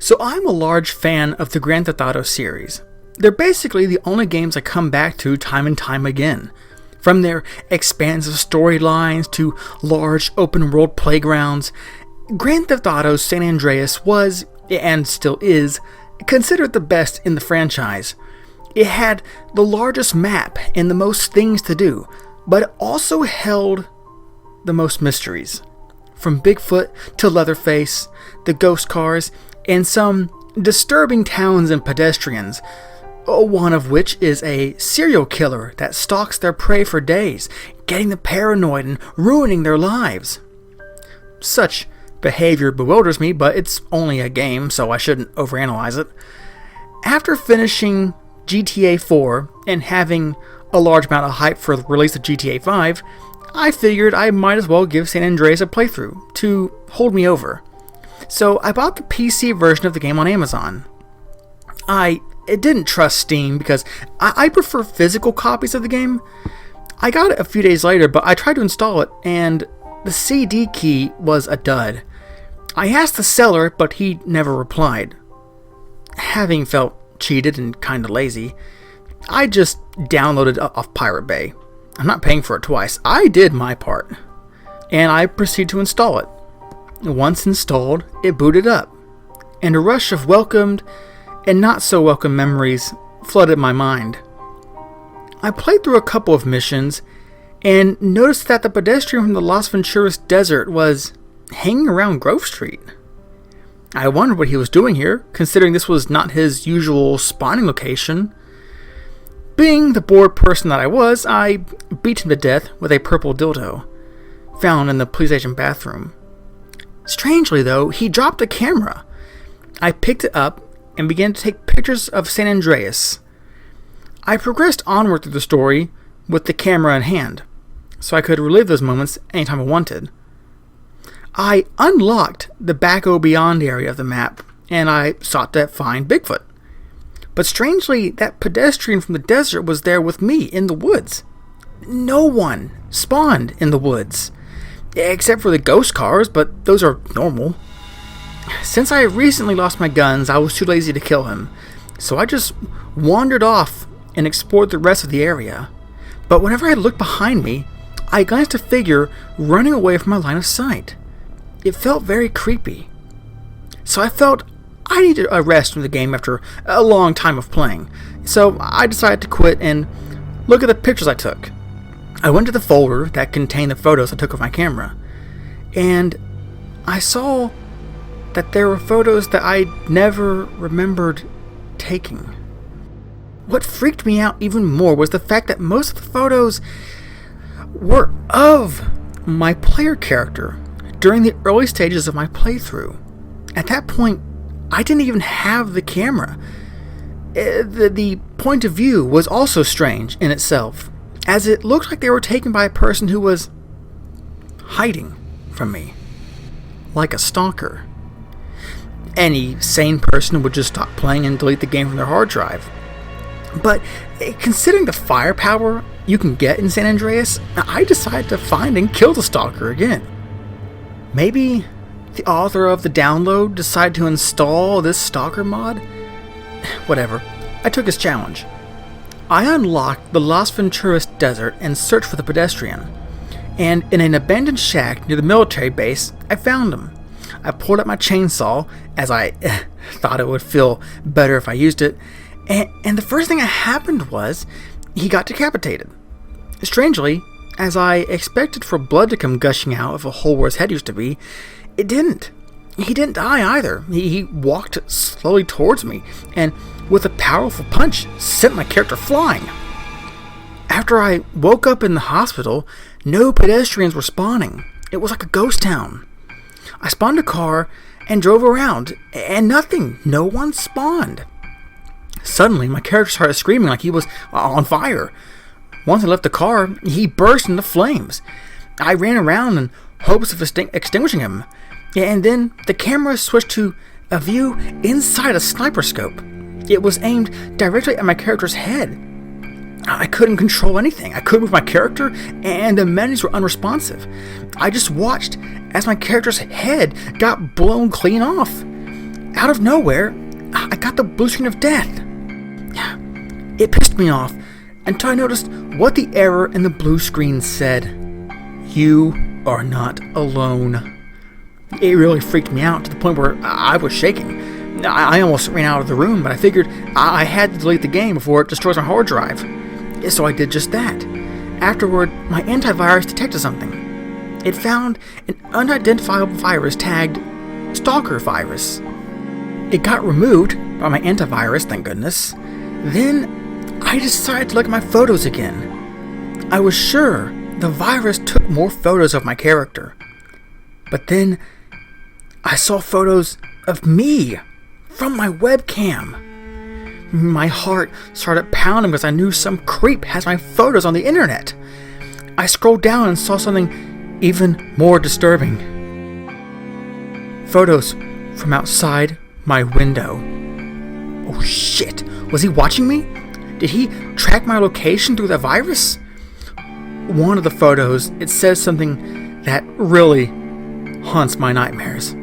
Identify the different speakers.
Speaker 1: So I'm a large fan of the Grand Theft Auto series. They're basically the only games I come back to time and time again. From their expansive storylines to large open-world playgrounds, Grand Theft Auto San Andreas was, and still is, considered the best in the franchise. It had the largest map and the most things to do, but it also held the most mysteries. From Bigfoot to Leatherface, the ghost cars, and some disturbing towns and pedestrians, one of which is a serial killer that stalks their prey for days, getting them paranoid and ruining their lives. Such behavior bewilders me, but it's only a game, so I shouldn't overanalyze it. After finishing GTA 4 and having a large amount of hype for the release of GTA 5, I figured I might as well give San Andreas a playthrough to hold me over. So I bought the PC version of the game on Amazon. I didn't trust Steam because I prefer physical copies of the game. I got it a few days later, but I tried to install it and the CD key was a dud. I asked the seller, but he never replied. Having felt cheated and kinda lazy, I just downloaded it off Pirate Bay. I'm not paying for it twice. I did my part. And I proceeded to install it. Once installed, it booted up, and a rush of welcomed and not so welcome memories flooded my mind. I played through a couple of missions and noticed that the pedestrian from the Las Venturas desert was hanging around Grove Street. I wondered what he was doing here, considering this was not his usual spawning location. Being the bored person that I was, I beat him to death with a purple dildo found in the police station bathroom. Strangely though, he dropped a camera. I picked it up and began to take pictures of San Andreas. I progressed onward through the story with the camera in hand, so I could relive those moments anytime I wanted. I unlocked the Back O Beyond area of the map, and I sought to find Bigfoot. But strangely, that pedestrian from the desert was there with me in the woods. No one spawned in the woods, except for the ghost cars, but those are normal. Since I recently lost my guns, I was too lazy to kill him, so I just wandered off and explored the rest of the area. But whenever I looked behind me, I glanced at a figure running away from my line of sight. It felt very creepy. So I felt I needed a rest from the game after a long time of playing, so I decided to quit and look at the pictures I took. I went to the folder that contained the photos I took with my camera, and I saw that there were photos that I never remembered taking. What freaked me out even more was the fact that most of the photos were of my player character during the early stages of my playthrough. At that point, I didn't even have the camera. The point of view was also strange in itself, as it looked like they were taken by a person who was hiding from me, like a stalker. Any sane person would just stop playing and delete the game from their hard drive. But considering the firepower you can get in San Andreas, I decided to find and kill the stalker again. Maybe the author of the download decided to install this stalker mod? Whatever, I took his challenge. I unlocked the Las Venturas desert and searched for the pedestrian. And in an abandoned shack near the military base, I found him. I pulled out my chainsaw, as I thought it would feel better if I used it, and the first thing that happened was he got decapitated. Strangely, as I expected for blood to come gushing out of a hole where his head used to be, it didn't. He didn't die either. He walked slowly towards me, and with a powerful punch, sent my character flying. After I woke up in the hospital, no pedestrians were spawning. It was like a ghost town. I spawned a car and drove around, and nothing. No one spawned. Suddenly, my character started screaming like he was on fire. Once I left the car, he burst into flames. I ran around in hopes of extinguishing him, and then the camera switched to a view inside a sniper scope. It was aimed directly at my character's head. I couldn't control anything. I couldn't move my character, and the menus were unresponsive. I just watched as my character's head got blown clean off. out of nowhere, I got the blue screen of death. It pissed me off until I noticed what the error in the blue screen said. You are not alone. It really freaked me out to the point where I was shaking. I almost ran out of the room, but I figured I had to delete the game before it destroys my hard drive. So I did just that. Afterward, my antivirus detected something. It found an unidentifiable virus tagged Stalker virus. It got removed by my antivirus, thank goodness. Then I decided to look at my photos again. I was sure the virus took more photos of my character. But then I saw photos of me from my webcam. My heart started pounding because I knew some creep has my photos on the internet. I scrolled down and saw something even more disturbing. Photos from outside my window. Oh shit, was he watching me? Did he track my location through the virus? One of the photos, it says something that really haunts my nightmares.